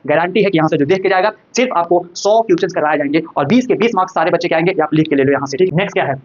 Guarantee है कि यहाँ से जो देख के जाएगा सिर्फ आपको 100 क्वेश्चन करवाए जाएंगे और 20 के 20 मार्क्स सारे बच्चे के आएंगे, आप लिख के ले लो यहाँ से, ठीक। नेक्स्ट क्या है,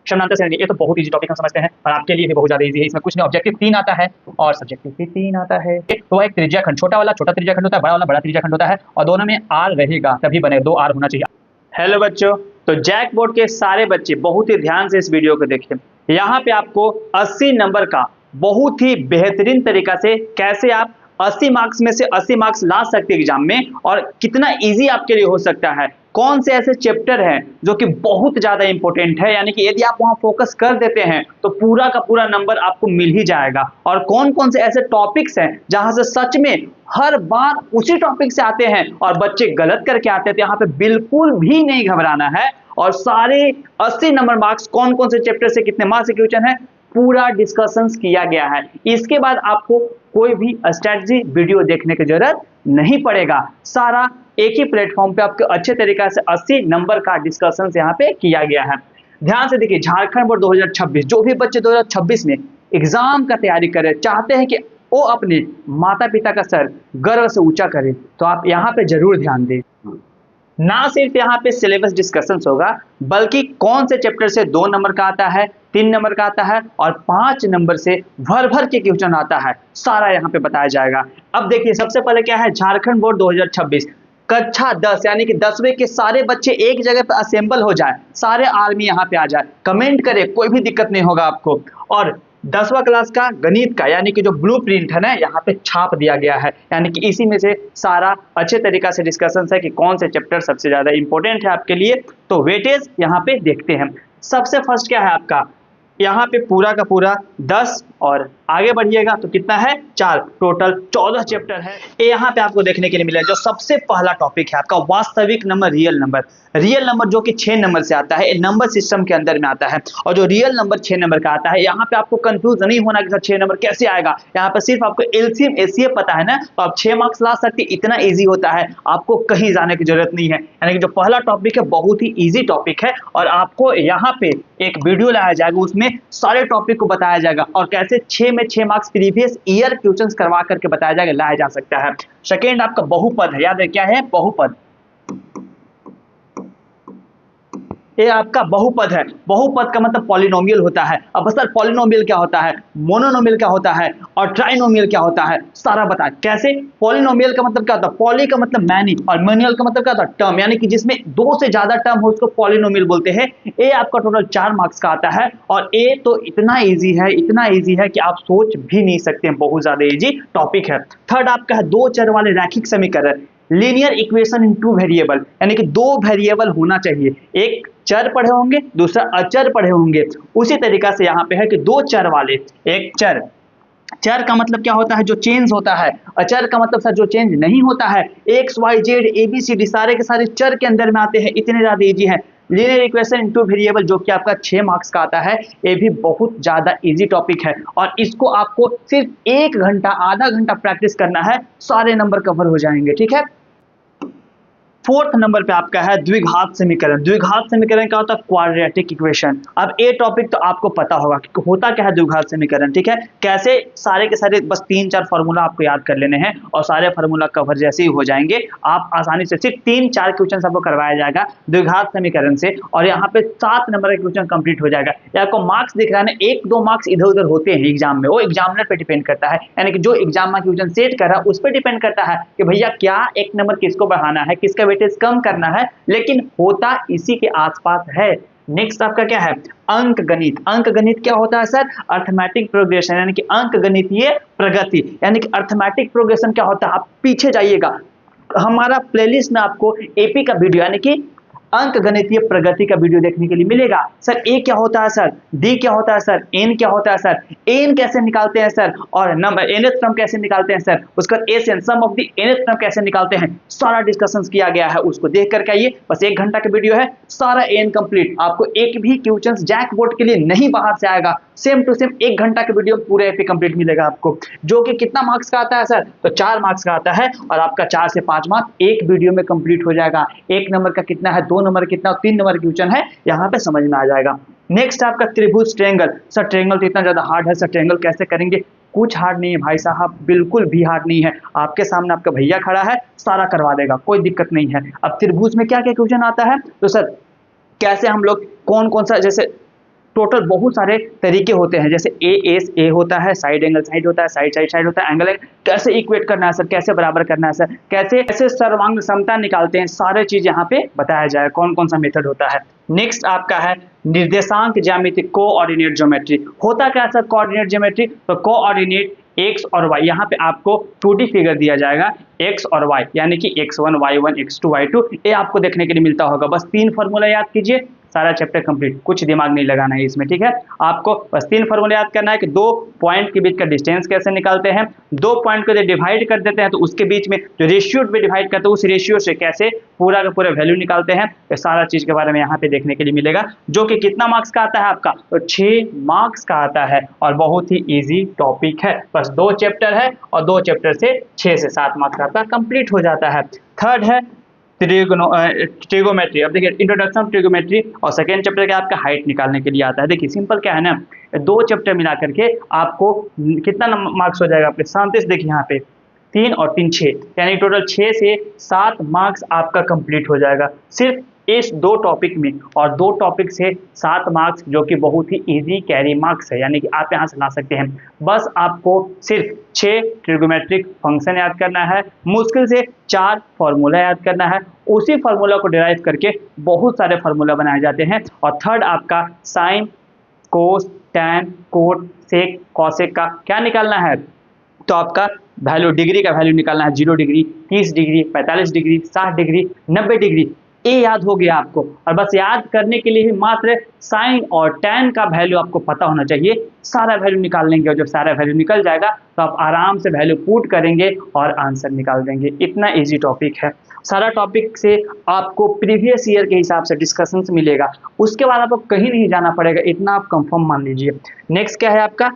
समानांतर श्रेणी। ये तो बहुत इजी टॉपिक हम समझते हैं और आपके लिए भी बहुत ज्यादा इजी है। इसमें कुछ नहीं, ऑब्जेक्टिव 3 आता है और सब्जेक्टिव भी 3 आता है। तो एक त्रिज्या खंड, छोटा वाला छोटा त्रिज्या खंड होता है, बड़ा वाला बड़ा त्रिज्या खंड होता है और दोनों में आर रहेगा तभी बने, 2 आर होना चाहिए। हेलो बच्चों, तो जैक बोर्ड के सारे बच्चे बहुत ही ध्यान से इस वीडियो को देखें। यहाँ पे आपको 80 नंबर का बहुत ही बेहतरीन तरीका से कैसे आप 80 मार्क्स में से 80 मार्क्स ला सकते हैं एग्जाम में और कितना इजी आपके लिए हो सकता है, कौन से ऐसे चैप्टर हैं जो कि बहुत ज्यादा इंपॉर्टेंट है, यानी कि यदि आप वहां फोकस कर देते हैं तो पूरा का पूरा नंबर आपको मिल ही जाएगा, और कौन कौन से ऐसे टॉपिक्स हैं जहां से सच में हर बार उसी टॉपिक से आते हैं और बच्चे गलत करके आते हैं। तो यहाँ पे बिल्कुल भी नहीं घबराना है और सारे 80 नंबर मार्क्स कौन कौन से चैप्टर से कितने मार्क्स के क्वेश्चन है पूरा डिस्कशंस किया गया है। इसके बाद आपको कोई भी स्ट्रेटजी वीडियो देखने की जरूरत नहीं पड़ेगा, सारा एक ही प्लेटफॉर्म पे आपको अच्छे तरीके से 80 नंबर का डिस्कशंस यहाँ पे किया गया है। ध्यान से देखिए, झारखंड बोर्ड 2026, जो भी बच्चे 2026 में एग्जाम का तैयारी कर चाहते हैं कि वो अपने माता पिता का सर गर्व से ऊंचा करें, तो आप यहाँ पे जरूर ध्यान दें। ना सिर्फ यहाँ पे सिलेबस डिस्कशंस होगा, बल्कि कौन से चैप्टर से 2 नंबर का आता है, 3 नंबर का आता है और 5 नंबर से भर भर के क्वेश्चन आता है, सारा यहाँ पे बताया जाएगा। अब देखिए, सबसे पहले क्या है, झारखंड बोर्ड 2026 कक्षा 10 यानी कि 10वीं के सारे बच्चे एक जगह पे असेंबल हो जाए, सारे आर्मी यहाँ पे आ जाए, कमेंट करे, कोई भी दिक्कत नहीं होगा आपको। और 10वां क्लास का गणित का यानी कि जो ब्लूप्रिंट है ना, यहाँ पे छाप दिया गया है, यानी कि इसी में से सारा अच्छे तरीका से डिस्कशन है कि कौन से चैप्टर सबसे ज्यादा इंपॉर्टेंट है आपके लिए। तो वेटेज यहाँ पे देखते हैं। सबसे फर्स्ट क्या है आपका, यहाँ पे पूरा का पूरा 10 और आगे बढ़िएगा तो कितना है 4, टोटल 14 चैप्टर है। ये यहाँ पे आपको देखने के लिए मिला। जो सबसे पहला टॉपिक है आपका वास्तविक number, real number. Real number जो कि 6 नंबर से आता है, नंबर सिस्टम के अंदर में आता है, और जो रियल नंबर 6 नंबर का आता है, यहाँ पे आपको कंफ्यूज नहीं होना कि 6 नंबर कैसे आएगा। यहाँ पे सिर्फ आपको एलसीएम एचसीएफ पता है ना, तो आप 6 मार्क्स ला सकते, इतना ईजी होता है, आपको कहीं जाने की जरूरत नहीं है। यानी कि जो पहला टॉपिक है बहुत ही ईजी टॉपिक है और आपको यहाँ पे एक वीडियो लाया जाएगा, उसमें सारे टॉपिक को बताया जाएगा और कैसे 6 में 6 मार्क्स प्रीवियस ईयर क्वेश्चंस करवा करके बताया जाएगा, लाया जा सकता है। सेकेंड आपका बहुपद है, याद है क्या है बहुपद, ये आपका बहुपद है। बहुपद का मतलब पॉलिनोमियल होता है। अब सर पॉलिनोमियल क्या होता है, मोनोनोमियल क्या होता है और ट्राइनोमियल क्या होता है, सारा बताएं कैसे। पॉलिनोमियल का मतलब क्या होता है, पॉली का मतलब मैनी और मोनियल का मतलब क्या होता है टर्म, यानी कि जिसमें 2 से ज्यादा टर्म हो उसको पॉलिनोमियल बोलते हैं। ए आपका टोटल 4 मार्क्स का आता है और ए तो इतना ईजी है, इतना ईजी है कि आप सोच भी नहीं सकते हैं, बहुत ज्यादा ईजी टॉपिक है। थर्ड आपका है 2 चर वाले रैखिक समीकरण, लीनियर इक्वेशन इन 2 वेरिएबल, यानी कि 2 वेरिएबल होना चाहिए, एक चर पढ़े होंगे दूसरा अचर पढ़े होंगे। उसी तरीका से यहाँ पे है कि 2 चर वाले, एक चर, चर का मतलब क्या होता है जो चेंज होता है, अचर का मतलब सर जो चेंज नहीं होता है। X Y Z A B C D सारे के सारे चर के अंदर में आते हैं, इतने ज्यादा इजी है। लीनियर इक्वेशन इन 2 वेरिएबल जो कि आपका 6 मार्क्स का आता है, ये भी बहुत ज्यादा इजी टॉपिक है और इसको आपको सिर्फ 1 घंटा आधा घंटा प्रैक्टिस करना है, सारे नंबर कवर हो जाएंगे, ठीक है। फोर्थ नंबर पे आपका है द्विघात समीकरण। द्विघात समीकरण क्या होता है, क्वाड्रेटिक इक्वेशन। अब ये टॉपिक तो आपको पता होगा कि होता क्या है द्विघात समीकरण, ठीक है। कैसे, सारे के सारे बस 3-4 फार्मूला आपको याद कर लेने हैं और सारे फार्मूला कवर जैसे ही हो जाएंगे, आप आसानी से सिर्फ 3-4 क्वेश्चन आपको करवाया जाएगा द्विघात समीकरण से और यहाँ पे 7 नंबर का क्वेश्चन कंप्लीट हो जाएगा। या आपको मार्क्स दिख रहा है ना, 1-2 मार्क्स इधर उधर होते हैं एग्जाम में, वो एग्जामिनर पे डिपेंड करता है, यानी कि जो एग्जाम में क्वेश्चन सेट कर रहा है उस पर डिपेंड करता है कि भैया क्या 1 नंबर किसको बढ़ाना है, किसका वेटेज कम करना है, लेकिन होता इसी के आसपास है। नेक्स्ट आपका क्या है, अंक गणित। अंक गणित क्या होता है सर, अर्थमेटिक प्रोग्रेशन, यानी कि अंक गणितीय प्रगति, यानी कि अर्थमेटिक प्रोग्रेशन क्या होता है, आप पीछे जाइएगा, हमारा प्लेलिस्ट में आपको एपी का वीडियो यानी कि अंक गणितीय प्रगति का वीडियो देखने के लिए मिलेगा। सर ए क्या होता है सर, डी क्या होता है सर, एन क्या होता है सर, एन कैसे निकालते हैं सर, और नंबर एनथ टर्म कैसे निकालते हैं सर, उसका SN sum of the nth term कैसे निकालते हैं, सारा डिस्कशन किया गया है, उसको देख करके आइए। बस 1 घंटा का वीडियो है, सारा एन कंप्लीट, आपको एक भी क्वेश्चन जैक बोर्ड के लिए नहीं बाहर से आएगा, सेम टू सेम 1 घंटा के वीडियो पूरे एपी कंप्लीट मिलेगा आपको, जो कि कितना मार्क्स का आता है सर, तो 4 मार्क्स का आता है और आपका 4 से 5 मार्क्स एक वीडियो में कंप्लीट हो जाएगा। 1 नंबर का कितना है, 2 नंबर कितना, 3 नंबर क्वेश्चन है, यहाँ पे समझ में आ जाएगा। नेक्स्ट आपका त्रिभुज ट्रायंगल। सर ट्रायंगल तो इतना ज्यादा हार्ड है सर, ट्रायंगल कैसे करेंगे, कुछ हार्ड नहीं है भाई साहब, बिल्कुल भी हार्ड नहीं है। आपके सामने आपका भैया खड़ा है, सारा करवा देगा, कोई दिक्कत नहीं है। अब त्रिभुज में क्या क्या क्वेश्चन आता है, तो सर कैसे हम लोग कौन कौन सा, जैसे टोटल बहुत सारे तरीके होते हैं, जैसे ए एस ए होता है, साइड एंगल साइड होता है, साइड साइड साइड होता है, एंगल कैसे इक्वेट करना है सर, कैसे बराबर करना है सर, कैसे कैसे सर्वांग समता निकालते हैं, सारे चीज यहाँ पे बताया जाए, कौन कौन सा मेथड होता है। नेक्स्ट आपका है निर्देशांक ज्यामिति, कोऑर्डिनेट ज्योमेट्री। होता क्या है सर कोऑर्डिनेट ज्योमेट्री, तो कोऑर्डिनेट एक्स और वाई, यहाँ पे आपको 2D फिगर दिया जाएगा एक्स और वाई, यानी कि x1 y1 x2 y2, ये आपको देखने के लिए मिलता होगा। बस 3 फॉर्मूला याद कीजिए, सारा चैप्टर कंप्लीट, कुछ दिमाग नहीं लगाना है इसमें, ठीक है। आपको बस 3 फॉर्मूला याद करना है कि 2 पॉइंट के बीच का डिस्टेंस कैसे निकालते हैं, 2 पॉइंट को डिवाइड कर देते हैं तो उसके बीच में जो रेशियो में डिवाइड करते हैं उस रेशियो से कैसे पूरा का पूरा वैल्यू निकालते हैं, ये सारा चीज के बारे में यहाँ पे देखने के लिए मिलेगा, जो कि कितना मार्क्स का आता है आपका, तो 6 मार्क्स का आता है और बहुत ही ईजी टॉपिक है। बस 2 चैप्टर है और 2 चैप्टर से 6 से 7 मार्क्स का आपका कंप्लीट हो जाता है। थर्ड है ट्रिगोमेट्री। अब देखिए इंट्रोडक्शन ऑफ ट्रिगोमेट्री, और सेकेंड चैप्टर का आपका हाइट निकालने के लिए आता है। देखिए सिंपल क्या है ना, 2 चैप्टर मिला करके आपको कितना मार्क्स हो जाएगा आपके 37, देखिए यहाँ पे 3 और 3 6, यानी टोटल 6 से 7 मार्क्स आपका कंप्लीट हो जाएगा सिर्फ इस 2 टॉपिक में, और 2 टॉपिक से 7 मार्क्स, जो कि बहुत ही इजी कैरी मार्क्स है, यानी कि आप यहाँ से ला सकते हैं। बस आपको सिर्फ 6 ट्रिगोमेट्रिक फंक्शन याद करना है, मुश्किल से 4 फॉर्मूला याद करना है, उसी फॉर्मूला को डिराइव करके बहुत सारे फॉर्मूला बनाए जाते हैं। और थर्ड आपका साइन, कोस, टैन, कोट, सेक, कॉसेक का क्या निकालना है, तो आपका वैल्यू डिग्री का वैल्यू निकालना है, 0 degree, 30 degree, 45 degree, 60 degree, 90 degree, ये याद हो गया आपको। और बस याद करने के लिए ही मात्र साइन और टैन का वैल्यू आपको पता होना चाहिए, सारा वैल्यू निकाल लेंगे, और जब सारा वैल्यू निकल जाएगा तो आप आराम से वैल्यू पुट करेंगे और आंसर निकाल देंगे। इतना इजी टॉपिक है। सारा टॉपिक से आपको प्रीवियस ईयर के हिसाब से डिस्कशन मिलेगा, उसके बाद आपको कहीं नहीं जाना पड़ेगा, इतना आप कंफर्म मान लीजिए। नेक्स्ट क्या है आपका,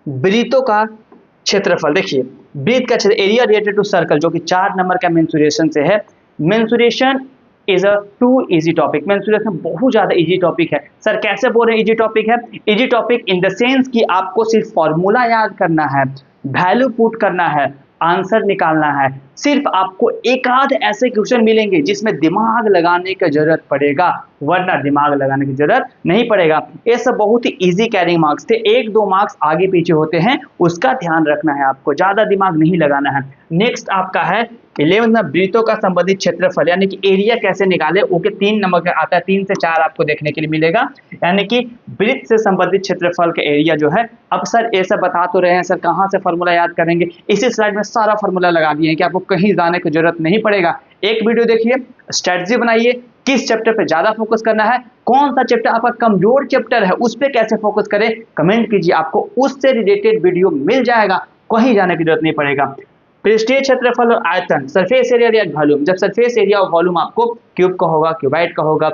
वृत्तों का क्षेत्रफल। देखिए वृत्त का क्षेत्र, एरिया रिलेटेड टू सर्कल, जो कि 4 नंबर का मेंसुरेशन से है। Mensuration is a too easy topic, mensuration बहुत ज्यादा इजी टॉपिक है। सर कैसे बोल रहे हैं इजी टॉपिक है, easy topic in the sense कि आपको सिर्फ फॉर्मूला याद करना है, वैल्यू पुट करना है, आंसर निकालना है। सिर्फ आपको एक आध ऐसे क्वेश्चन मिलेंगे जिसमें दिमाग लगाने की जरूरत पड़ेगा, वरना दिमाग लगाने की जरूरत नहीं पड़ेगा। ये सब बहुत ही इजी कैरिंग मार्क्स थे, 1-2 मार्क्स आगे पीछे होते हैं, उसका ध्यान रखना है आपको, ज्यादा दिमाग नहीं लगाना है। नेक्स्ट आपका है 11 में वृत्तों का संबंधित क्षेत्रफल, यानी कि एरिया कैसे निकाले, ओके 3 नंबर का आता है, 3 से 4 आपको देखने के लिए मिलेगा, यानी कि वृत्त से संबंधित क्षेत्रफल का एरिया जो है। अब सर ऐसा बता तो रहे हैं, सर कहाँ से फॉर्मूला याद करेंगे, इसी स्लाइड में सारा फॉर्मूला लगा दिए हैं कि आपको कहीं जाने की जरूरत नहीं पड़ेगा। एक वीडियो देखिए, स्ट्रेटजी बनाइए, किस चैप्टर पे ज्यादा फोकस करना है, कौन सा चैप्टर आपका कमजोर चैप्टर है उस पर कैसे फोकस करें, कमेंट कीजिए, आपको उससे रिलेटेड वीडियो मिल जाएगा, कहीं जाने की जरूरत नहीं पड़ेगा। पृष्ठीय क्षेत्रफल और आयतन, सरफेस एरिया या वॉल्यूम, जब सरफेस एरिया और वॉल्यूम आपको क्यूब का होगा, क्यूबाइड का होगा,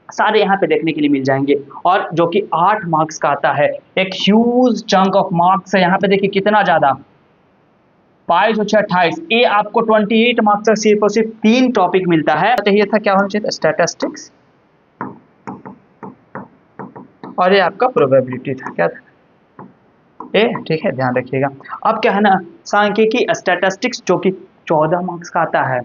सारे यहाँ पे देखने के लिए मिल जाएंगे, और जो कि 8 मार्क्स का आता है, एक ह्यूज चंक ऑफ मार्क्स है। यहाँ पे देखिए कितना ज्यादा, 22 और 28, ये आपको 28 मार्क्स का सिर्फ और सिर्फ 3 टॉपिक मिलता है। तो ये था क्या होना चाहिए, स्टैटिस्टिक्स, और ये आपका प्रोबेबिलिटी था, क्या था ए, ठीक है ध्यान रखिएगा। अब क्या है ना, सांख्यिकी स्टैटिस्टिक्स, जो कि 14 मार्क्स का आता है,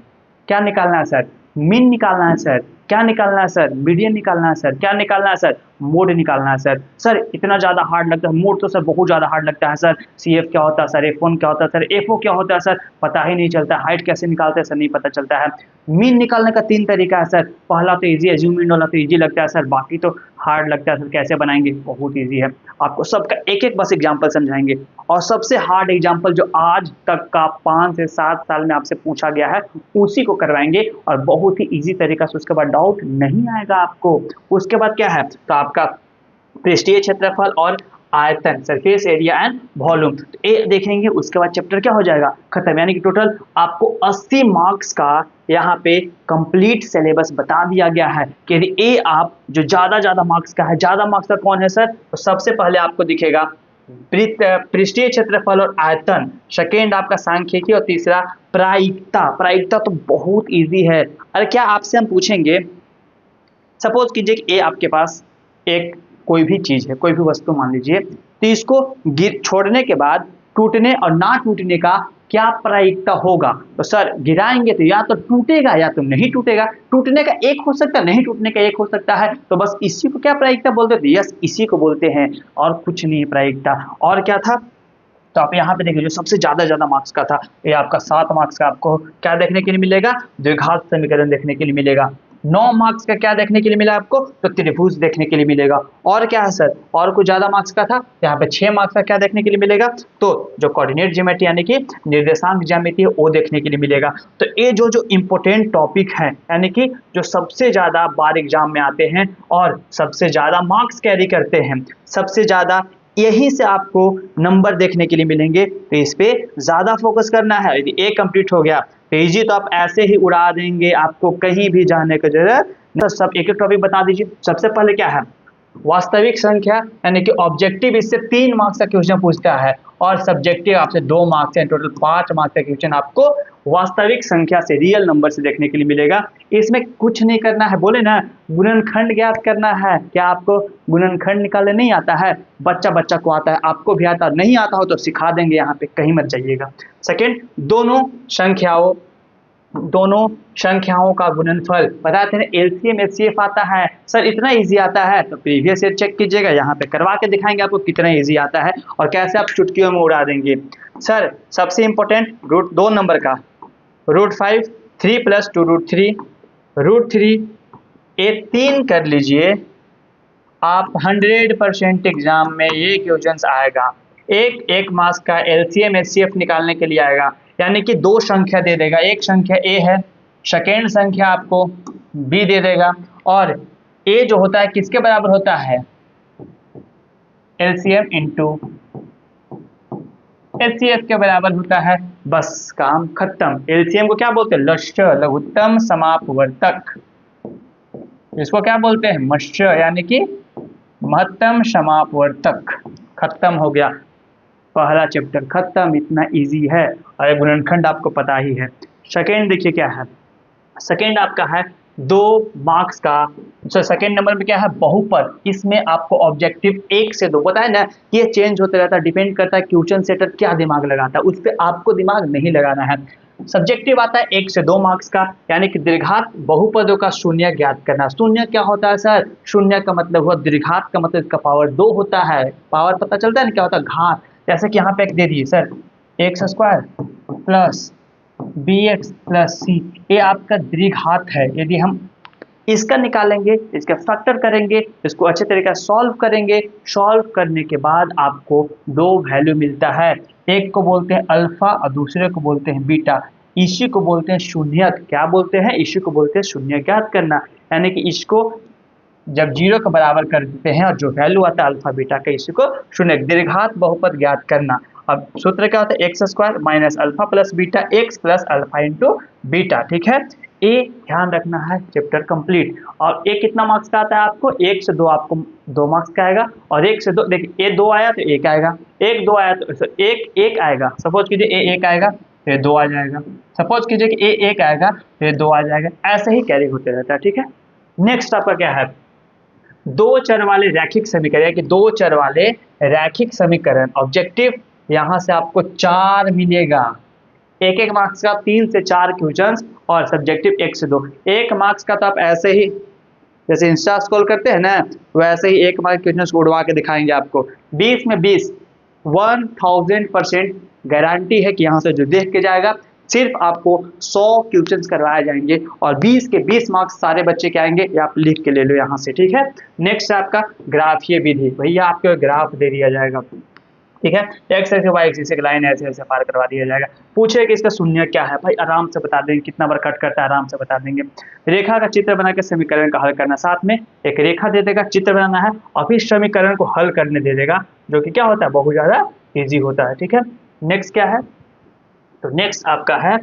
क्या निकालना है सर, मीन निकालना है सर, क्या निकालना है सर, मीडियन निकालना है सर, क्या निकालना है सर, मोड निकालना है सर। सर इतना ज्यादा हार्ड लगता है, मोड तो सर बहुत ज्यादा हार्ड लगता है सर, CF क्या होता है सर, F1 क्या होता है सर, FO क्या होता है सर, पता ही नहीं चलता, हाइट कैसे निकालते हैं सर, नहीं पता चलता है। मीन निकालने का 3 तरीका है सर, पहला तो इजी है, ज़ूम वाला तो इजी लगता है सर, बाकी तो हार्ड लगता है सर, कैसे बनाएंगे, बहुत इजी है। आपको सबका एक एक बस एग्जाम्पल समझाएंगे, और सबसे हार्ड एग्जाम्पल जो आज तक का 5 से 7 साल में आपसे पूछा गया है उसी को करवाएंगे, और बहुत ही इजी तरीका से, उसके बाद डाउट नहीं आएगा आपको। उसके बाद क्या है, तो आपका पृष्ठीय क्षेत्रफल और आयतन, सरफेस एरिया एंड वॉल्यूम, ये देखेंगे। उसके बाद चैप्टर क्या हो जाएगा, खत्म, यानी कि टोटल आपको 80 मार्क्स का यहाँ पे कंप्लीट सिलेबस बता दिया गया है कि ये आप जो ज्यादा मार्क्स का है, ज्यादा मार्क्स का कौन है सर, तो सबसे पहले आपको दिखेगा पृष्ठीय क्षेत्रफल और आयतन, सेकेंड आपका सांख्यिकी, और तीसरा प्रायिकता। प्रायिकता तो बहुत इजी है। अरे क्या आपसे हम पूछेंगे, सपोज कीजिए कि ये आपके पास एक कोई भी चीज है, कोई भी वस्तु मान लीजिए, तो इसको छोड़ने के बाद टूटने और ना टूटने का क्या प्रायिकता होगा? तो सर गिराएंगे तो या तो टूटेगा या तो नहीं टूटेगा। टूटने का एक हो सकता है, नहीं टूटने का एक हो सकता है। तो बस इसी को क्या प्रायिकता बोलते थे? यस, इसी को बोलते हैं और कुछ नहीं प्रायिकता। और क्या था? तो आप यहाँ पे देखिए जो सबसे ज्यादा मार्क्स का था, ये आपका 7 मार्क्स का आपको क्या देखने के लिए मिलेगा? द्विघात समीकरण देखने के लिए मिलेगा। 9 मार्क्स का क्या देखने के लिए मिला आपको? तो त्रिभुज देखने के लिए मिलेगा। और क्या है सर? और कुछ ज्यादा मार्क्स का था, यहाँ पे 6 मार्क्स का क्या देखने के लिए मिलेगा? तो जो कोऑर्डिनेट ज्योमेट्री यानी कि निर्देशांक ज्यामिति है वो देखने के लिए मिलेगा। तो ये जो इंपॉर्टेंट टॉपिक है यानी कि जो सबसे ज्यादा बार एग्जाम में आते हैं और सबसे ज्यादा मार्क्स कैरी करते हैं, सबसे ज्यादा यहीं से आपको नंबर देखने के लिए मिलेंगे। तो इस पे ज्यादा फोकस करना है। यदि ए कंप्लीट हो गया तो इजी तो आप ऐसे ही उड़ा देंगे, आपको कहीं भी जाने की जरूरत नहीं। सब एक एक टॉपिक बता दीजिए। सबसे पहले क्या है? वास्तविक संख्या यानी कि ऑब्जेक्टिव, इससे 3 मार्क्स का क्वेश्चन पूछता है और सब्जेक्टिव आपसे 2 मार्क्स है, टोटल 5 मार्क्स का क्वेश्चन आपको वास्तविक संख्या से, रियल नंबर से देखने के लिए मिलेगा। इसमें कुछ नहीं करना है, बोले ना गुणनखंड ज्ञात करना है। क्या आपको गुणनखंड निकालने नहीं आता है? बच्चा को आता है, आपको भी आता है। नहीं आता हो तो सिखा देंगे, यहाँ पे कहीं मत जाइएगा। सेकेंड, दोनों संख्याओं का गुणनफल बताते हैं। एलसीएम एचसीएफ आता है सर, इतना इजी आता है तो प्रीवियस ईयर चेक कीजिएगा, यहाँ पे करवा के दिखाएंगे आपको कितना इजी आता है और कैसे आप चुटकियों में उड़ा देंगे। सर सबसे इंपॉर्टेंट रूट 2 नंबर का, √5 3 + 2√3 √3 ये 3 कर लीजिए आप। 100% एग्जाम में ये क्वेश्चन आएगा। एक मार्क्स का एलसीएम एचसीएफ निकालने के लिए आएगा, यानी कि 2 संख्या दे देगा। एक संख्या ए है, सेकेंड संख्या आपको बी दे देगा और ए जो होता है किसके बराबर होता है? एलसीएम इंटू एचसीएफ के बराबर होता है। बस काम खत्म। एलसीएम को क्या बोलते हैं? लश्च, लघुत्तम समापवर्तक। इसको क्या बोलते हैं? मश्च, यानी कि महत्तम समापवर्तक। खत्म हो गया पहला चैप्टर, खत्म। इतना इजी है और गुणनखंड आपको पता ही है। सेकेंड देखिए क्या है? सेकेंड आपका है 2 मार्क्स का। सेकेंड नंबर में क्या है? बहुपद। इसमें आपको ऑब्जेक्टिव 1 से 2 पता है ना, ये चेंज होते रहता है, डिपेंड करता है क्वेश्चन सेटर क्या दिमाग लगाता है, उस पर आपको दिमाग नहीं लगाना है। सब्जेक्टिव आता है 1 से 2 मार्क्स का, यानी कि दीर्घात बहुपदों का शून्य ज्ञात करना। शून्य क्या होता है सर? शून्य का मतलब हुआ दीर्घात का मतलब इसका पावर 2 होता है। पावर पता चलता है ना क्या होता है? घात। जैसे कि यहाँ पे एक दे दिए sir, x² plus bx plus c, ये आपका द्विघात है। यदि हम इसका निकालेंगे, इसका फैक्टर करेंगे, इसको अच्छे तरीके से सॉल्व करेंगे, सॉल्व करने के बाद आपको 2 वैल्यू मिलता है। एक को बोलते हैं अल्फा और दूसरे को बोलते हैं बीटा। इसी को बोलते हैं शून्यक। क्या बोलते हैं? इसी को बोलते हैं शून्य ज्ञात करना। यानी कि इसको जब 0 के बराबर कर देते हैं और जो वैल्यू आता है अल्फा बीटा का, इसी को शून्य दीर्घात बहुपद ज्ञात करना। अब सूत्र क्या होता है? x² - alpha plus beta, x plus alpha into beta. ठीक है, ए ध्यान रखना है। Chapter complete. और ए कितना मार्क्स का आता है आपको? 1 से 2 आपको 2 मार्क्स का आएगा और 1 से 2 देखिए, ए 2 आया तो 1 आएगा, 1 2 आया तो 1 आएगा। सपोज कीजिए ए 1 आएगा फिर 2 आ जाएगा, सपोज कीजिए कि ए 1 आएगा फिर 2 आ जाएगा, ऐसे ही कैरी होते रहता है। ठीक है, नेक्स्ट आपका क्या है? 2 चर वाले रैखिक समीकरण, कि 2 चर वाले रैखिक समीकरण। ऑब्जेक्टिव यहाँ से आपको 4 मिलेगा। एक मार्क्स का 3 से 4 क्वेश्चंस और सब्जेक्टिव 1 से 2। 1 मार्क्स का तो आप ऐसे ही जैसे इंस्टा स्क्रॉल करते हैं ना, वैसे ही 1 मार्क्स क्वेश्चन को उड़वा के दिखाएंगे आपको। 20 में 20, 1000% गारंटी है कि यहाँ से जो देख के जाएगा सिर्फ आपको 100 क्वेश्चंस करवाए जाएंगे और 20 के 20 मार्क्स सारे बच्चे के आएंगे। ये आप लिख के ले लो यहाँ से। ठीक है, नेक्स्ट आपका ग्राफीय विधि। भैया आपको ग्राफ दे दिया जाएगा। ठीक है, एक्स से वाई एक्सिस एक लाइन ऐसे ऐसे पार करवा दिया जाएगा। पूछे कि इसका शून्य क्या है, भाई आराम से बता देंगे। कितना बार कट करता है आराम से बता देंगे। रेखा का चित्र बना के समीकरण का हल करना, साथ में एक रेखा दे देगा, चित्र बनाना है और फिर समीकरण को हल करने दे देगा, जो कि क्या होता है? बहुत ज्यादा ईजी होता है। ठीक है, नेक्स्ट क्या है? तो नेक्स्ट आपका है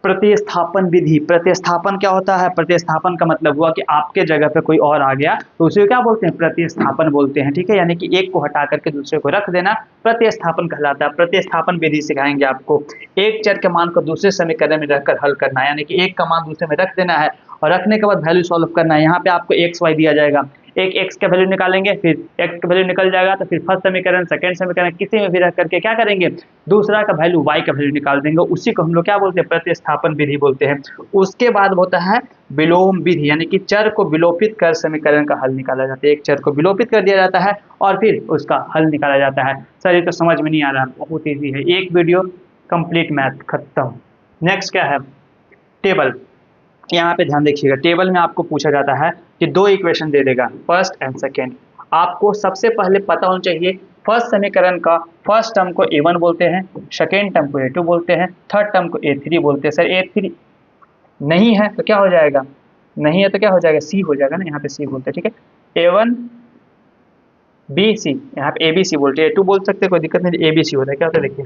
प्रतिस्थापन विधि। प्रतिस्थापन क्या होता है? प्रतिस्थापन का मतलब हुआ कि आपके जगह पे कोई और आ गया तो उसे क्या बोलते हैं? प्रतिस्थापन बोलते हैं। ठीक है, यानी कि एक को हटा करके दूसरे को रख देना प्रतिस्थापन कहलाता है। प्रतिस्थापन विधि सिखाएंगे आपको। एक चर के मान को दूसरे समीकरण में रखकर हल करना है, यानी कि एक का मान दूसरे में रख देना है और रखने के बाद वैल्यू सॉल्व करना है। यहाँ पे आपको एक्स वाई दिया जाएगा, एक x का वैल्यू निकालेंगे, फिर x का वैल्यू निकल जाएगा तो फिर फर्स्ट समीकरण, सेकंड समीकरण, किसी में भी रख करके क्या करेंगे, दूसरा का वैल्यू y का वैल्यू निकाल देंगे। उसी को हम लोग क्या बोलते हैं, प्रतिस्थापन विधि बोलते हैं। उसके बाद होता है विलोम विधि, यानी कि चर को विलोपित कर समीकरण का हल निकाला जाता है। एक चर को विलोपित कर दिया जाता है और फिर उसका हल निकाला जाता है। सर ये तो समझ में नहीं आ रहा, बहुत ईजी है। एक वीडियो कंप्लीट मैथ खत्म। नेक्स्ट क्या है, टेबल। यहाँ पे ध्यान देखिएगा, टेबल में आपको पूछा जाता है कि दो इक्वेशन दे देगा, फर्स्ट एंड सेकेंड। आपको सबसे पहले पता होना चाहिए फर्स्ट समीकरण का फर्स्ट टर्म को a1 बोलते हैं, सेकेंड टर्म को a2 बोलते हैं, थर्ड टर्म को a3 बोलते हैं। सर a3 नहीं है तो क्या हो जाएगा, नहीं है तो क्या हो जाएगा, c हो जाएगा ना, यहाँ पे c बोलते हैं, ठीक है। a1 b c, यहाँ पे abc बोलते हैं, a2 बोल सकते हैं, कोई दिक्कत नहीं। abc होता है, क्या होता है देखिए,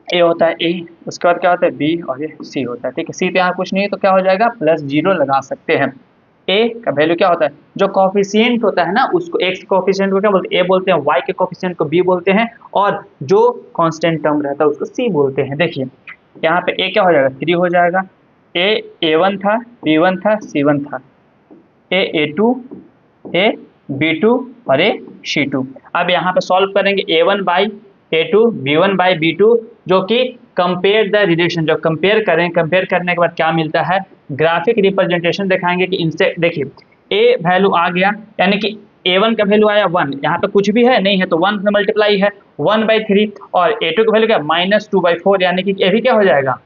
ए होता है ए, उसके बाद क्या होता है बी और ये सी होता है, ठीक है। सी तो यहाँ कुछ नहीं है तो क्या हो जाएगा, +0 लगा सकते हैं। ए का वैल्यू क्या होता है, जो कॉफिशिएंट होता है ना उसको, एक्स कॉफिशिएंट को क्या बोलते हैं, ए बोलते हैं, वाई के कॉफिशिएंट को बी बोलते हैं, और जो कांस्टेंट टर्म रहता है उसको सी बोलते हैं। देखिए यहाँ पे ए क्या हो जाएगा, 3 हो जाएगा। ए1 था, b1 था, c1 था, a2, a b2 और a c2। अब यहाँ पे सॉल्व करेंगे a1 by a2, b1 by b2, जो कि कंपेयर द रिलेशन, जो कंपेयर करें, कंपेयर करने के बाद क्या मिलता है, ग्राफिक रिप्रेजेंटेशन दिखाएंगे कि इनसे देखिए a वैल्यू आ गया, यानी कि a1 का वैल्यू आया 1, यहाँ पे कुछ भी है नहीं है तो 1 से मल्टीप्लाई है 1/3, और a2 का वैल्यू क्या -2/4, यानी कि ये भी क्या हो जाएगा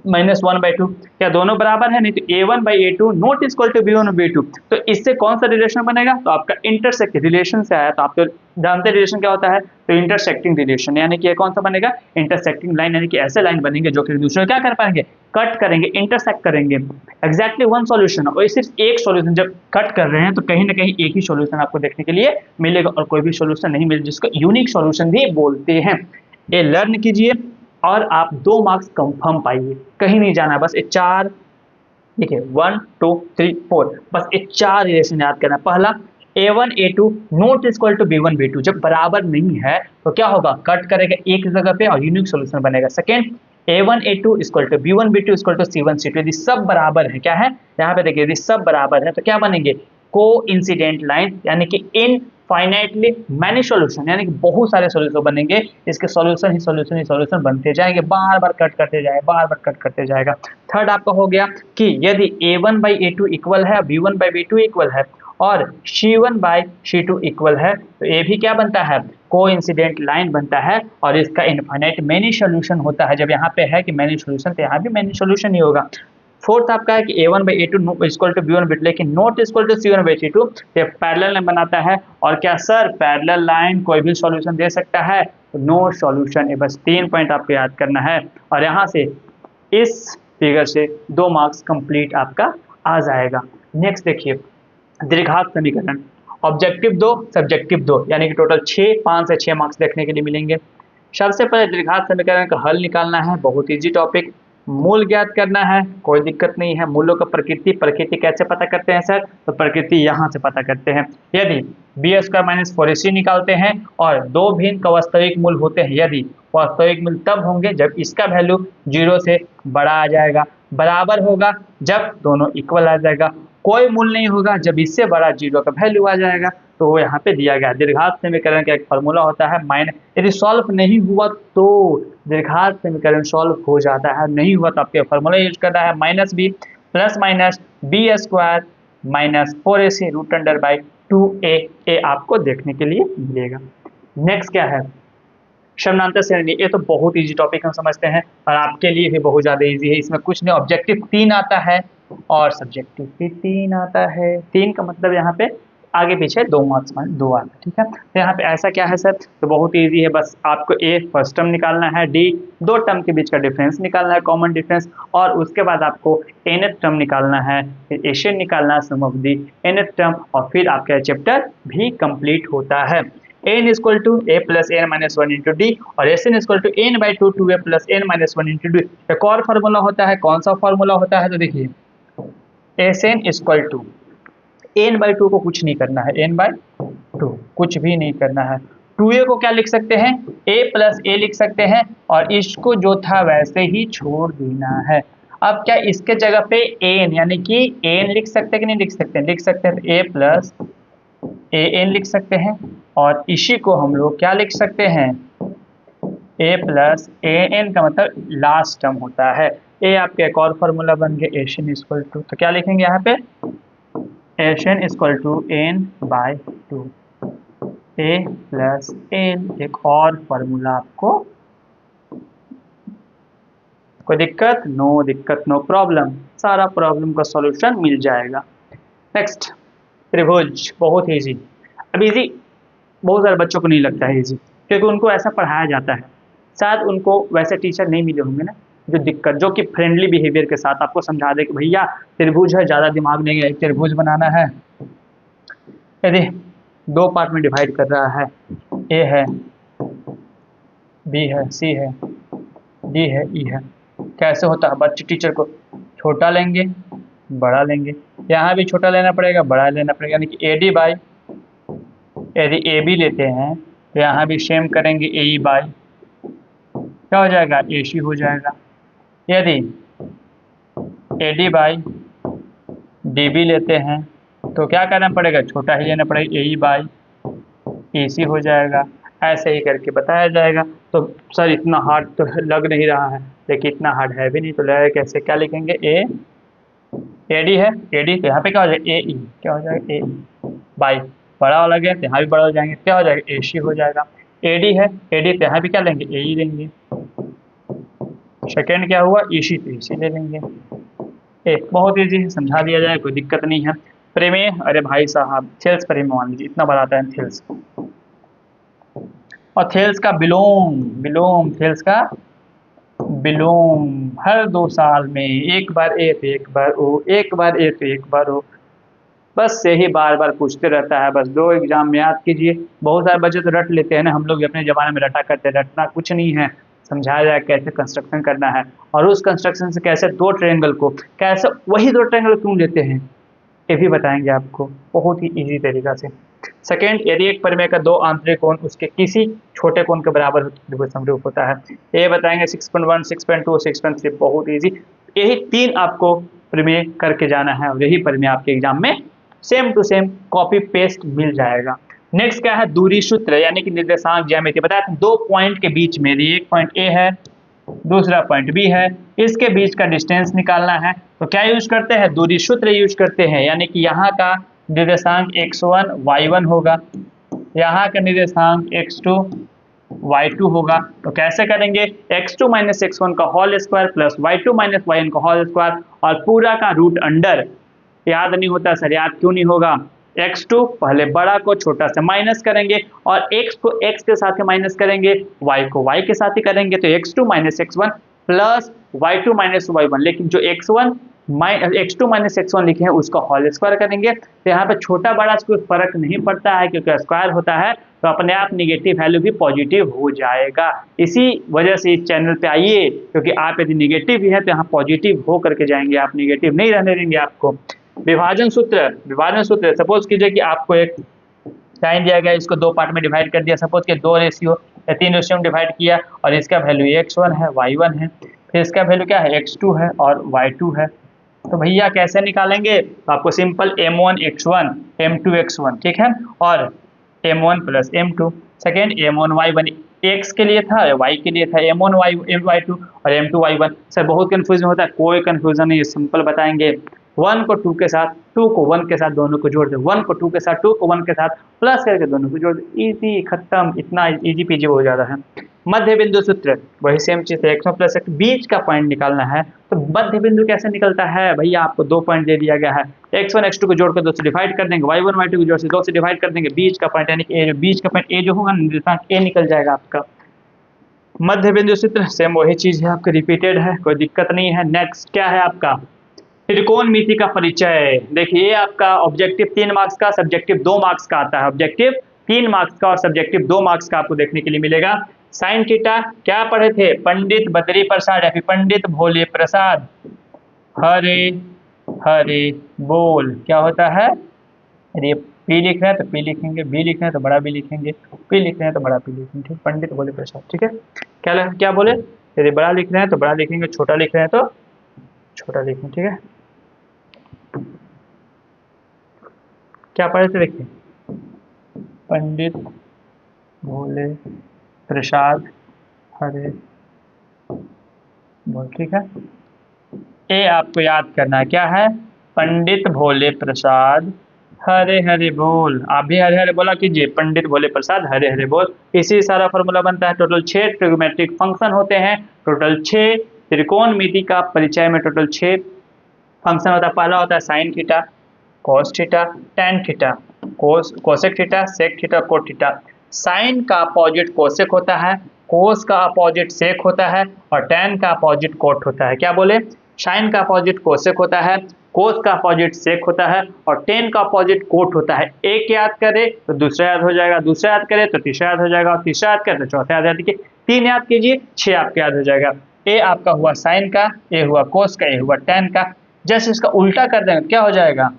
-1/2। क्या दोनों बराबर है, नहीं तो a1/a2 not equal to b1/b2। तो इससे कौन सा रिलेशन बनेगा, तो आपका इंटरसेक्ट रिलेशन से आया, तो आप तो जानते रिलेशन क्या होता है, तो इंटरसेक्टिंग रिलेशन, यानी कि ये कौन सा बनेगा, इंटरसेक्टिंग लाइन, यानी कि ऐसे लाइन बनेंगे जो कि एक दूसरे को क्या कर पाएंगे, कट करेंगे, इंटरसेक्ट करेंगे। एग्जैक्टली वन सॉल्यूशन, और सिर्फ एक सॉल्यूशन, जब कट कर रहे हैं तो कहीं ना कहीं एक ही सॉल्यूशन आपको देखने के लिए मिलेगा और कोई भी सॉल्यूशन नहीं मिले, जिसको यूनिक सॉल्यूशन भी बोलते हैं। ये लर्न कीजिए और आप 2 मार्क्स कंफर्म पाइए, कहीं नहीं जाना है। बस ये 4, देखिए 1 2 3 4, बस ये 4 रिलेशन याद करना। पहला a1 a2 not equal to b1 b2, जब बराबर नहीं है तो क्या होगा, कट करेगा एक जगह पे और यूनिक सॉल्यूशन बनेगा। Second a1 a2 equal to b1 b2 equal to c1 c2, यदि सब बराबर है, क्या है यहाँ पे देखिए, यदि सब बराबर है तो क्या बनेंगे, को इंसिडेंट लाइन, यानी कि इनफाइनाइटली मैनी सॉल्यूशन, यानी कि बहुत सारे सॉल्यूशन बनेंगे। इसके सॉल्यूशन ही सॉल्यूशन ही सॉल्यूशन बनते जाएंगे, बार बार कट करते जाएगा, बार बार कट करते जाएगा। थर्ड आपका हो गया कि यदि a1/a2 इक्वल है, b1/b2 इक्वल है और c1/c2 इक्वल है, तो ये भी क्या बनता है, कोइंसिडेंट लाइन बनता है और इसका इनफाइनाइट मैनी सॉल्यूशन होता है। जब यहाँ पे है कि मैनी सॉल्यूशन, तो यहाँ भी मैनी सॉल्यूशन ही होगा। फोर्थ आपका है कि a1/a2 इक्वल टू b1/b2, लेकिन नॉट इक्वल टू c1/c2, ये पैरेलल लाइन बनाता है। और क्या सर, पैरेलल लाइन कोई भी सॉल्यूशन दे सकता है, तो नो सॉल्यूशन। ये बस 3 पॉइंट आपको याद करना है और यहाँ से इस फिगर से 2 मार्क्स कंप्लीट आपका आ जाएगा। नेक्स्ट देखिए, द्विघात समीकरण, ऑब्जेक्टिव 2 सब्जेक्टिव 2, यानी कि टोटल 5 से 6 मार्क्स देखने के लिए मिलेंगे। सबसे पहले द्विघात समीकरण का हल निकालना है, बहुत इजी टॉपिक। मूल ज्ञात करना है, कोई दिक्कत नहीं है। मूलों का प्रकृति कैसे पता करते हैं सर, तो प्रकृति यहाँ से पता करते हैं। यदि b² - 4ac निकालते हैं और 2 भिन्न का वास्तविक मूल होते हैं, यदि वास्तविक मूल तब होंगे जब इसका वैल्यू 0 से बड़ा आ जाएगा, बराबर होगा जब दोनों इक्वल आ जाएगा, कोई मूल नहीं होगा जब इससे बड़ा 0 का वैल्यू आ जाएगा। तो वो यहाँ पे दिया गया। द्विघात समीकरण का एक फॉर्मूला होता है माइनस, यदि सॉल्व नहीं हुआ तो द्विघात समीकरण सॉल्व हो जाता है, नहीं हुआ तो आपके फॉर्मूला यूज करना है -b + -b² - 4ac √2a आपको देखने के लिए मिलेगा। नेक्स्ट क्या है, समानांतर श्रेणी। ये तो बहुत इजी टॉपिक हम समझते हैं और आपके लिए भी बहुत ज़्यादा इजी है। इसमें कुछ नहीं, ऑब्जेक्टिव 3 आता है और सब्जेक्टिव भी 3 आता है। 3 का मतलब यहाँ पे आगे पीछे 2 मार्क्स में 2 आता है, ठीक है। तो यहाँ पे ऐसा क्या है सर, तो बहुत इजी है, बस आपको ए फर्स्ट टर्म निकालना है, डी 2 टर्म के बीच का डिफरेंस निकालना है, कॉमन डिफरेंस, और उसके बाद आपको nth टर्म निकालना है, फिर एशियन निकालना है, sum of the nth term, और फिर आपका चैप्टर भी कंप्लीट होता है। n equal to a + n - 1 into D और S equal to n/2 2a + n - 1 into D. एक और फार्मूला होता है, कौन सा फार्मूला होता है, तो देखिए Sn इक्वल टू n/2 को कुछ नहीं करना है, n/2 कुछ भी नहीं करना है। 2a को क्या लिख सकते हैं, a + a लिख सकते हैं और इसको जो था वैसे ही छोड़ देना है। अब क्या इसके जगह पे एन यानी कि एन लिख सकते हैं कि नहीं लिख सकते हैं? लिख सकते हैं। तो ए प्लस ए एन लिख सकते हैं और इसी को हम लोग क्या लिख सकते हैं? ए प्लस ए एन का मतलब लास्ट टर्म होता है। ए आपके एक और फॉर्मूला बन गया एशन इक्वल टू, तो क्या लिखेंगे यहाँ पे? S n equal to n by two, a plus n एक और फॉर्मूला आपको। कोई दिक्कत? नो दिक्कत, नो प्रॉब्लम, सारा प्रॉब्लम का सॉल्यूशन मिल जाएगा। नेक्स्ट त्रिभुज, बहुत इजी। अब इजी बहुत सारे बच्चों को नहीं लगता है इजी, क्योंकि उनको ऐसा पढ़ाया जाता है, शायद उनको वैसे टीचर नहीं मिले होंगे ना जो कि फ्रेंडली बिहेवियर के साथ आपको समझा दे कि भैया त्रिभुज है, ज़्यादा दिमाग नहीं है, एक त्रिभुज बनाना है। यदि दो पार्ट में डिवाइड कर रहा है, ए है, बी है, सी है, डी है, ई है, कैसे होता है? बच्चे टीचर को छोटा लेंगे, बड़ा लेंगे, यहाँ भी छोटा लेना पड़ेगा, बड़ा लेना पड़ेगा, यानी कि ए डी बाई, यदि ए बी लेते हैं तो यहाँ भी सेम करेंगे, ए ई बाई क्या हो जाएगा? ए सी हो जाएगा। यदि A D by D B लेते हैं तो क्या करना पड़ेगा? छोटा ही लेना पड़ेगा, ए ई बाई ए सी हो जाएगा। ऐसे ही करके बताया जाएगा। तो सर इतना हार्ड तो लग नहीं रहा है, लेकिन इतना हार्ड है भी नहीं, तो लगेगा कैसे? क्या लिखेंगे? ए डी है, ए डी तो यहाँ पे क्या हो जाएगा? ए ई क्या हो जाएगा? ए ई बाई बड़ा वाला गया तो यहाँ भी बड़ा हो जाएंगे, क्या हो जाएगा? ए सी हो जाएगा। ए डी है, ए डी तो यहाँ भी क्या लेंगे? ए ई लेंगे। सेकेंड क्या हुआ? ई सी तो ई सी ले लेंगे। एक बहुत ईजी है, समझा दिया जाए, कोई दिक्कत नहीं है। प्रमेय, अरे भाई साहब थेल्स प्रमेय मान लीजिए, इतना बताता है थेल्स। और थेल्स का विलोम थेल्स का विलोम हर 2 साल में एक बार ए तो एक बार ओ, एक बार ए तो एक बार ओ, बस यही बार बार पूछते रहता है। बस 2 एग्जाम में याद कीजिए। बहुत सारे बच्चे तो रट लेते हैं ना, हम लोग अपने ज़माने में रटा करते, रटना कुछ नहीं है, समझाया जाए कैसे कंस्ट्रक्शन करना है, और उस कंस्ट्रक्शन से कैसे 2 ट्रायंगल को, कैसे वही 2 ट्रायंगल क्यों लेते हैं, ये भी बताएंगे आपको बहुत ही इजी तरीका से। सेकेंड, यदि एक परिमेय का 2 आंतरिक कोण उसके किसी छोटे कोण के बराबर त्रिभुज समरूप होता है, ये बताएंगे 6.1, 6.2, 6.3, बहुत इजी। यही 3 आपको परिमेय करके जाना है और यही परिमेय आपके एग्जाम में same to same copy paste मिल जाएगा। नेक्स्ट क्या है? दूरी सूत्र, यानी कि निर्देशांक ज्यामिति। बताया 2 पॉइंट के बीच में, एक पॉइंट ए है, दूसरा पॉइंट बी है, इसके बीच का डिस्टेंस निकालना है, तो क्या यूज करते हैं? दूरी सूत्र यूज करते हैं। यानी कि यहाँ का निर्देशांक x1 y1 होगा, यहाँ का निर्देशांक x2 y2 होगा। तो कैसे करेंगे? x2 माइनस x1 का whole square plus y2 minus y1 का होल स्क्वायर और पूरा का रूट अंडर। याद नहीं होता सर, याद क्यों नहीं होगा? x2 पहले बड़ा को छोटा से माइनस करेंगे और x को x के साथ माइनस करेंगे, y को y के साथ ही करेंगे, तो x2 minus x1 plus y2 minus y1। लेकिन जो x2 माइनस x1 लिखे हैं उसका होल स्क्वायर करेंगे, तो यहाँ पे छोटा बड़ा से कोई फर्क नहीं पड़ता है, क्योंकि स्क्वायर होता है तो अपने आप निगेटिव वैल्यू भी पॉजिटिव हो जाएगा। इसी वजह से इस चैनल पे आइए, क्योंकि आप यदि निगेटिव भी है तो यहाँ पॉजिटिव हो करके जाएंगे, आप निगेटिव नहीं रहने देंगे आपको। विभाजन सूत्र, सपोज कीजिए कि आपको एक साइन दिया गया, इसको 2 पार्ट में डिवाइड कर दिया, सपोज कि 2 रेशियो या 3 रेशियो में डिवाइड किया, और इसका वैल्यू x1 है, y1 है, फिर इसका वैल्यू क्या है? x2 है और y2 है। तो भैया कैसे निकालेंगे? तो आपको simple m1 x1 m2 x1, ठीक है, और m1 plus m2, second m1 y1 x के लिए था, y के लिए था m1 y2 और m2 y1। सर बहुत कंफ्यूजन होता है, कोई कंफ्यूजन नहीं, सिंपल बताएंगे। 1 को 2 के साथ, 2 को 1 के साथ, दोनों को जोड़ दे, 1 को 2 के साथ, 2 को 1 के साथ प्लस करके दोनों को जोड़ दे, इजी, खत्म, इतना इजी पीजी हो जाता है। मध्य बिंदु सूत्र, वही सेम चीज है, x1 प्लस x, बीच का पॉइंट निकालना है। तो मध्य बिंदु कैसे निकलता है भैया? आपको 2 पॉइंट दे दिया गया है, x1 x2 को जोड़कर 2 से डिवाइड कर देंगे, y1 y2 को जोड़ से 2 से डिवाइड कर देंगे, बीच का पॉइंट यानी कि बीच का पॉइंट ए जो होगा निर्देशांक ए निकल जाएगा आपका। मध्य बिंदु सूत्र सेम वही चीज है, आपका रिपीटेड है, कोई दिक्कत नहीं है। नेक्स्ट क्या है आपका? त्रिकोणमिति का परिचय। देखिए आपका ऑब्जेक्टिव 3 मार्क्स का, सब्जेक्टिव 2 मार्क्स का आता है। ऑब्जेक्टिव 3 मार्क्स का और सब्जेक्टिव 2 मार्क्स का आपको देखने के लिए मिलेगा। साइन थीटा क्या पढ़े थे? पंडित बद्री प्रसाद या फिर पंडित भोले प्रसाद, हरे हरे बोल, क्या होता है? अरे पी लिख रहे हैं तो पी लिखेंगे, बी लिख रहे हैं तो बड़ा बी लिखेंगे, पी लिख रहे हैं तो बड़ा पी लिखेंगे, ठीक, पंडित भोले प्रसाद, ठीक है। क्या बोले? यदि बड़ा लिख रहे हैं तो बड़ा लिखेंगे, छोटा लिख रहे हैं तो छोटा लिखें, ठीक है। क्या पढ़े थे देखिए, पंडित भोले प्रसाद हरे बोल, ठीक है। ए आपको याद करना है, क्या है, पंडित भोले प्रसाद हरे हरे बोल। आप भी हरे हरे बोला कीजिए, पंडित भोले प्रसाद हरे हरे बोल। इसी सारा फॉर्मूला बनता है। टोटल 6 ट्रिग्नोमेट्रिक फंक्शन होते हैं, टोटल 6 त्रिकोणमिति का परिचय में टोटल 6 फंक्शन होता है। पहला होता है sine theta, cos theta, tan theta, cosec theta, sec theta, cot theta. Sine का अपोजिट कोसेक होता है, कोस का अपोजिट सेक होता है और टेन का अपोजिट कोट होता है। क्या बोले, साइन का अपोजिट कोसेक होता है, कोस का अपोजिट सेक होता है और टेन का अपोजिट कोट होता है। एक याद करे तो दूसरा याद हो जाएगा, दूसरा याद करे तो तीसरा याद हो जाएगा और तीसरा याद करे तो चौथा याद। याद कीजिए, 3 याद कीजिए, 6 आपका याद हो जाएगा। ए आपका हुआ साइन का, ए हुआ कोस का, ए हुआ टेन का। जैसे इसका उल्टा कर देंगे क्या हो जाएगा,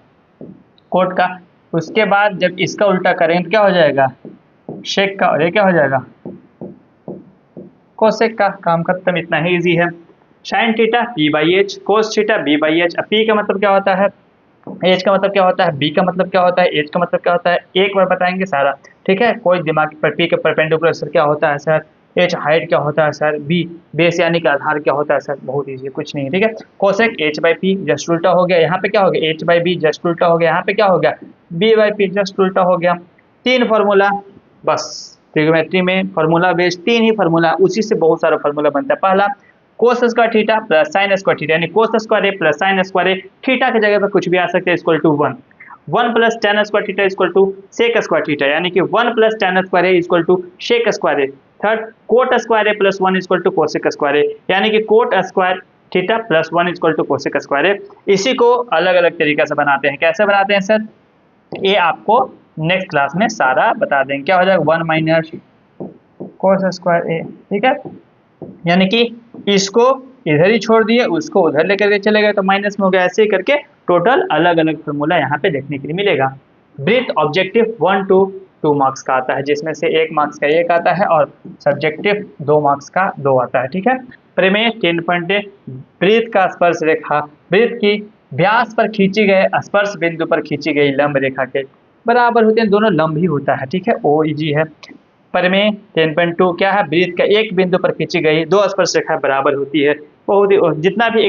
कोट का। उसके बाद जब इसका उल्टा करेंगे तो क्या हो जाएगा, शेक का, और ये क्या हो जाएगा, कोसेक का। काम खत्म, इतना ही इजी है। Sine theta P by H, cos theta B by H. P का मतलब क्या होता है, एच का मतलब क्या होता है, बी का मतलब क्या होता है, एच का मतलब क्या होता है, एक बार बताएंगे सारा, ठीक है। कोई दिमाग पर, पी के परपेंडिकुलर सर क्या होता है सर, एच हाइट क्या होता है सर, बी बेस यानी कि आधार क्या होता है सर, बहुत ईजी, कुछ नहीं, ठीक है। Cosec H by P just उल्टा हो गया, यहाँ पे क्या हो गया, एच बाई बी जस्ट उल्टा हो गया, यहाँ पे क्या हो गया, बी बाई पी जस्ट उल्टा हो गया। 3 फार्मूला बस, ट्रिग्नोमेट्री में फार्मूला बेस्ड 3 ही फार्मूला, उसी से बहुत सारा फार्मूला बनता है। पहला cos square theta plus sine square theta, यानी cos square A plus sine square A, theta की जगह पर कुछ भी आ सकते हैं, equal to 1। 1 plus tan square theta equal to sec square theta, यानी कि 1 plus tan square A equal to sec square A. Third cot square A plus 1 equal to cosec square A, यानी कि cot square theta plus 1 equal to cosec square ए। इसी को अलग अलग तरीके से बनाते हैं। कैसे बनाते हैं सर, ये आपको नेक्स्ट क्लास में सारा बता देंगे। क्या हो जाएगा, 1 माइनस कोस स्क्वायर ए, ठीक है। यानी कि इसको इधर ही छोड़ दिए, उसको उधर लेकर के चले गए तो माइनस में हो गया। ऐसे ही करके टोटल अलग अलग फॉर्मूला यहाँ पे देखने के लिए मिलेगा। ब्रीथ ऑब्जेक्टिव 1 to 2 मार्क्स का आता है, जिसमें से 1 मार्क्स का 1 आता है और सब्जेक्टिव 2 मार्क्स का 2 आता है, ठीक है। प्रमेय 10.1 ब्रीथ का स्पर्श रेखा, ब्रीथ की व्यास पर खींची गए स्पर्श बिंदु पर खींची गई लंब रेखा के बराबर होते हैं, दोनों लंब ही होता है, ठीक है। ओ इजी है। प्रमेय 10.2 क्या है, ब्रीथ का एक बिंदु पर खींची गई 2 स्पर्श रेखा बराबर होती है। बहुत ही, जितना भी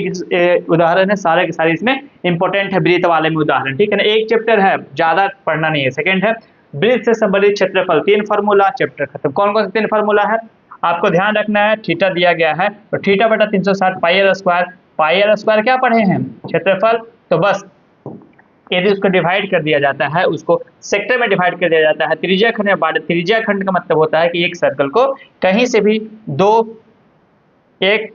उदाहरण है सारे के सारे इसमें इंपॉर्टेंट है, ब्रीथ वाले में उदाहरण, ठीक है ना। एक चैप्टर है, ज्यादा पढ़ना नहीं है। सेकंड है ब्रीथ से संबंधित क्षेत्रफल, 3 फार्मूला, चैप्टर खत्म। कौन कौन से 3 फार्मूला है आपको ध्यान रखना है। थीटा दिया गया है तो थीटा बटा 360 pi r square, pi r square क्या पढ़े हैं, क्षेत्रफल। तो बस यदि उसको डिवाइड कर दिया जाता है, उसको सेक्टर में डिवाइड कर दिया जाता है, त्रिज्या खंड में बांट, त्रिज्या खंड का मतलब होता है कि एक सर्कल को कहीं से भी 2 1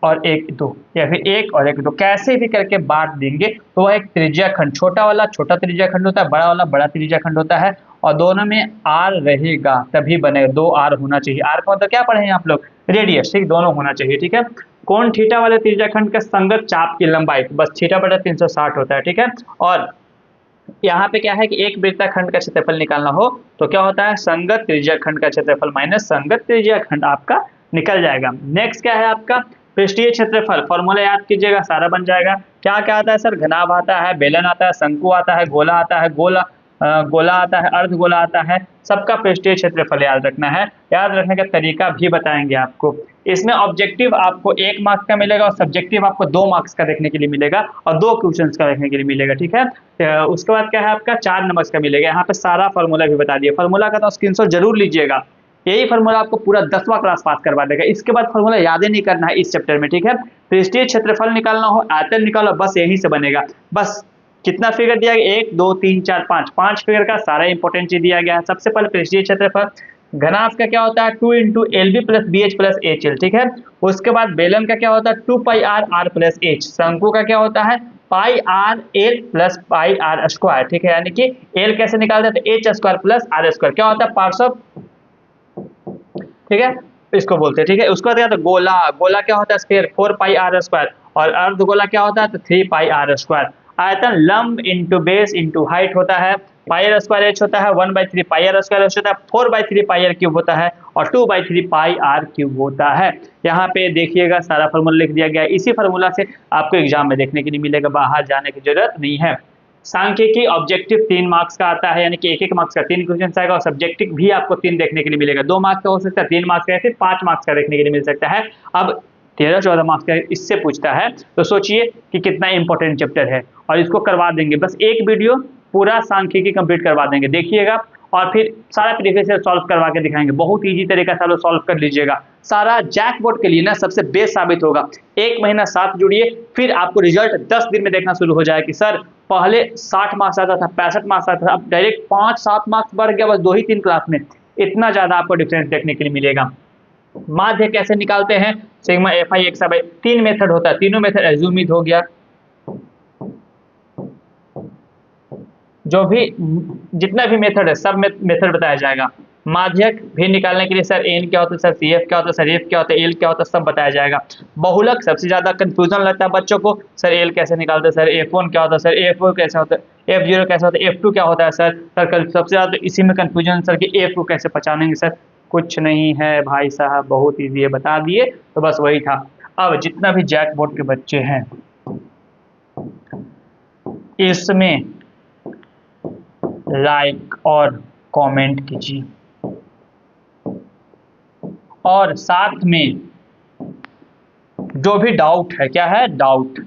और 1 2 या फिर 1 और 1 2 कैसे भी करके बांट देंगे तो वह एक त्रिज्या खंड, छोटा वाला छोटा त्रिज्या खंड होता है, बड़ा वाला बड़ा त्रिज्या खंड होता है और दोनों में आर रहेगा तभी बनेगा। 2 आर होना चाहिए। आर का मतलब क्या पढ़े हैं आप लोग, रेडियस, ठीक, दोनों होना चाहिए, ठीक है। कोण थीटा वाले त्रिज्या खंड का संगत चाप की लंबाई बस थीटा बटा 360 होता है, ठीक है। और यहाँ पे क्या है कि एक वृत्ताखंड का क्षेत्रफल निकालना हो तो क्या होता है, संगत त्रिज्या खंड का क्षेत्रफल माइनस संगत त्रिज्या खंड आपका निकल जाएगा। नेक्स्ट क्या है आपका पृष्ठीय क्षेत्रफल, फॉर्मूला याद कीजिएगा, सारा बन जाएगा। क्या क्या आता है सर, घनाभ आता है, बेलन आता है, शंकु आता है, गोला आता है, गोला आता है, अर्ध गोला आता है, सबका पृष्ठीय क्षेत्रफल याद रखना है। याद रखने का तरीका भी बताएंगे आपको। इसमें ऑब्जेक्टिव आपको 1 मार्क्स का मिलेगा और सब्जेक्टिव आपको 2 मार्क्स का देखने के लिए मिलेगा और 2 क्वेश्चंस का देखने के लिए मिलेगा, ठीक है। उसके बाद क्या है आपका 4 नंबर का मिलेगा। यहाँ पे सारा फॉर्मूला भी बता दिया, फॉर्मूला का तो स्क्रीनशॉट जरूर लीजिएगा, यही फॉर्मूला आपको पूरा 10वां क्लास पास करवा देगा। इसके बाद फॉर्मूला याद ही नहीं करना है इस चैप्टर में, ठीक है। पृष्ठीय क्षेत्रफल निकालना हो, आयतन निकालो, बस यहीं से बनेगा। बस कितना फिगर दिया गया, 1 2 3 4 5 फिगर का सारा इंपॉर्टेंट चीज दिया गया है। सबसे पहले पृष्ठीय क्षेत्रफल, घनाभ का क्या होता है 2 into L B plus B H plus H L, ठीक है। उसके बाद बेलन का क्या होता है 2 pi r r plus h, शंकु का क्या होता है pi r l plus pi r square, ठीक है। यानी कि एल कैसे निकालते हैं तो h square plus r square, क्या होता है पार्ट्स ऑफ, ठीक है, इसको बोलते हैं, ठीक है। उसके बाद क्या होता है गोला, गोला क्या होता है स्फीयर 4 पाई आर स्क्वायर और अर्ध गोला क्या होता है तो 3 पाई आर स्क्वायर। आयतन लंब इंटू बेस इंटू हाइट होता है, पाई आर स्क्वायर एच होता है 1/3 पाई आर स्क्वायर एच होता है, 4/3 पाई आर क्यूब होता है और 2/3 पाई आर क्यूब होता है। यहाँ पे देखिएगा सारा फार्मूला लिख दिया गया है। इसी फार्मूला से आपको एग्जाम में देखने के लिए मिलेगा, बाहर जाने की जरूरत नहीं है। सांख्यिकी ऑब्जेक्टिव 3 मार्क्स का आता है, यानी कि 1-1 मार्क्स का 3 क्वेश्चन आएगा, और सब्जेक्टिव भी आपको 3 देखने के लिए मिलेगा। 2 मार्क्स का हो सकता है, 3 मार्क्स का, फिर 5 मार्क्स का देखने के लिए मिल सकता है। अब 13-14 मार्क्स का इससे पूछता है, तो सोचिए कि कितना इंपॉर्टेंट चैप्टर है, और इसको करवा देंगे। बस एक वीडियो पूरा सांख्यिकी कंप्लीट करवा देंगे, देखिएगा, और फिर सारा प्रीवियस ईयर सॉल्व करवा के दिखाएंगे। बहुत इजी तरीका से सॉल्व कर लीजिएगा। सारा जैकपॉट के लिए ना सबसे बेस्ट साबित होगा। 1 महीना साथ जुड़िए, फिर आपको रिजल्ट 10 दिन में देखना शुरू हो जाए कि सर पहले 60 मार्क्स आता था, 65 मार्क्स आता था, अब डायरेक्ट 5-7 मार्क्स बढ़ गया बस 2 ही 3 क्लास में। इतना ज्यादा आपको डिफरेंस देखने के लिए मिलेगा। माध्य कैसे निकालते हैं, sigma FI x by 3 method होता है, तीनों मेथड एज्यूमिड हो गया। जो भी जितना भी मेथड है सब मेथड बताया जाएगा। माध्यक भी निकालने के लिए सर एन क्या होता है, सर CF क्या होता है, सर F क्या होता है, एल क्या होता है, सब बताया जाएगा। बहुलक सबसे ज्यादा कंफ्यूजन लगता है बच्चों को, सर एल कैसे निकालते हैं, सर F1 क्या होता है, सर F4 कैसे होता है, F0 कैसे होता है, F2 क्या होता है सर सबसे ज्यादा इसी में कंफ्यूजन सर कि F को कैसे पहचानेंगे सर। कुछ नहीं है भाई साहब, बहुत ईजी है, बता दिए, तो बस वही था। अब जितना भी जैकपॉट के बच्चे हैं इसमें लाइक और कमेंट कीजिए, और साथ में जो भी डाउट है, क्या है डाउट,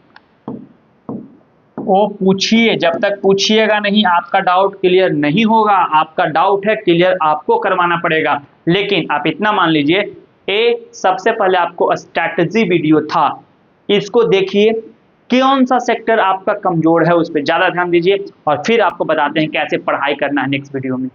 वो पूछिए। जब तक पूछिएगा नहीं आपका डाउट क्लियर नहीं होगा। आपका डाउट है क्लियर आपको करवाना पड़ेगा। लेकिन आप इतना मान लीजिए, सबसे पहले आपको स्ट्रैटेजी वीडियो था, इसको देखिए, कौन सा सेक्टर आपका कमजोर है उस पर ज्यादा ध्यान दीजिए, और फिर आपको बताते हैं कैसे पढ़ाई करना है नेक्स्ट वीडियो में।